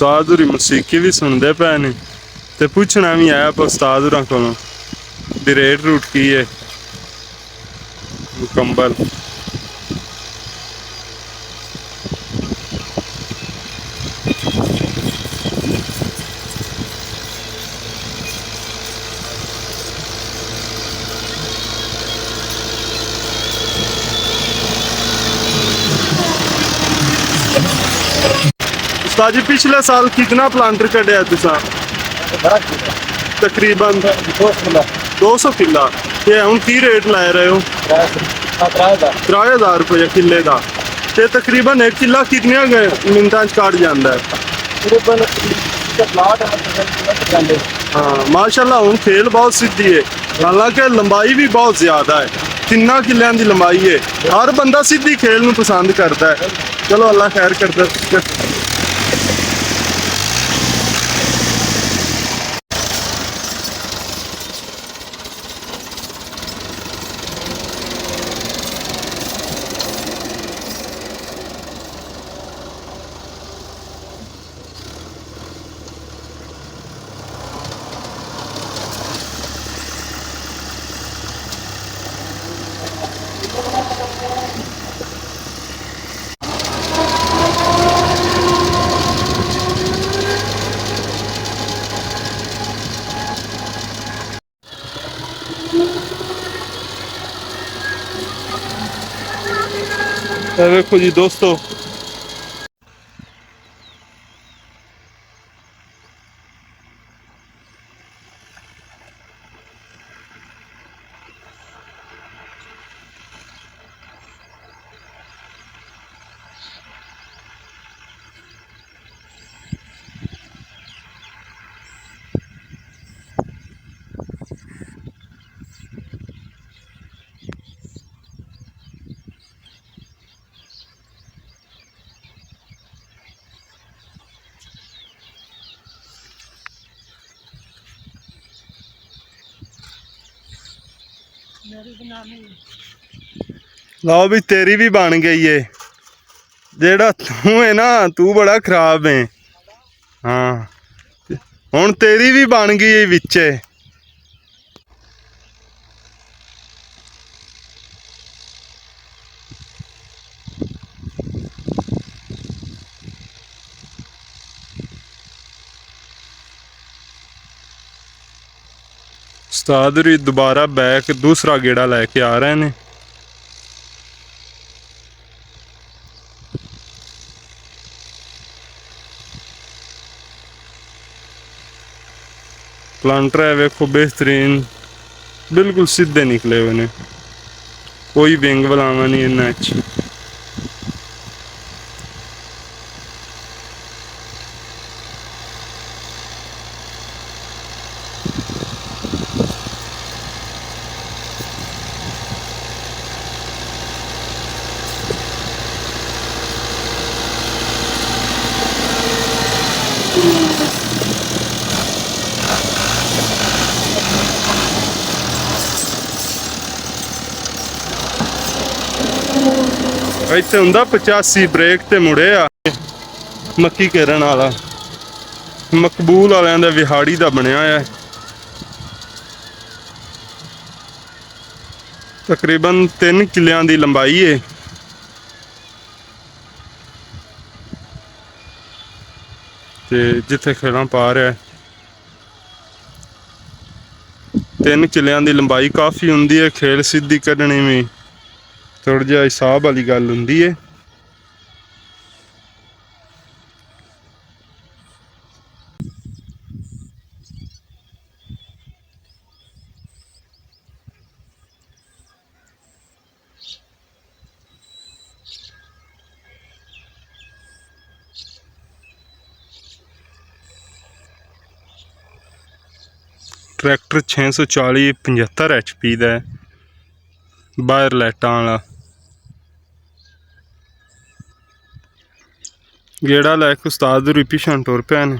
उस्ताद होरी मौसीकी भी सुनते पे ने ते पुछना भी आया पर उस्ताद होरां कोलों भी रेट रूट की है मुकम्मल। उस्ताद जी पिछले साल कितना प्लांटर कढ़िया तुसा? तकरीबन 200 किला। ते हुण की रेट ला रहे हो? 3000 रुपये किले का। ते तकरीबन 1 किला कितने मिनटां च काट जांदा है? हाँ माशाल्लाह हुण खेल बहुत सीधी है, हालांकि लंबाई भी बहुत ज्यादा है, 3 किलियां दी लंबाई है। हर बंदा सीधी खेल नूं पसंद करता है। चलो अल्लाह खैर करदा। देखो जी दोस्तों, लो भी तेरी भी बन गई है। जेड़ा तू है ना तू बड़ा खराब है। हाँ हुण तेरी भी बन गई है विचे। उस्ताद होरी दोबारा बैक दूसरा गेड़ा लेके आ रहे ने। प्लांटर है वेखो बेहतरीन, बिल्कुल सीधे निकले हुए ने, कोई विंग वलावा नहीं इन्ना च। ਇੱਥੇ ਹੁੰਦਾ 85 ਬ੍ਰੇਕ ਤੇ ਮੁੜੇ ਆ। ਮੱਕੀ ਘੇਰਨ ਵਾਲਾ ਮਕਬੂਲ ਵਾਲਿਆਂ ਦਾ ਵਿਹਾੜੀ ਦਾ ਬਣਿਆ ਹੈ। ਤਕਰੀਬਨ 3 ਕਿੱਲਿਆਂ ਦੀ ਲੰਬਾਈ ਹੈ। ਤੇ ਜਿੱਥੇ ਖੇਲਾਂ ਪਾ ਰਿਹਾ 3 ਕਿੱਲਿਆਂ ਦੀ ਲੰਬਾਈ ਕਾਫੀ ਹੁੰਦੀ ਹੈ। ਖੇਲ ਸਿੱਧੀ ਕੱਢਣੀ ਵੀ थोड़ा जिहा हिसाब वाली गल हुंदी है। ट्रैक्टर 640 75 HP का है, बाहर लाइटां वाला। गेड़ा लैके उस्ताद होरी पिछां टुर पे ने।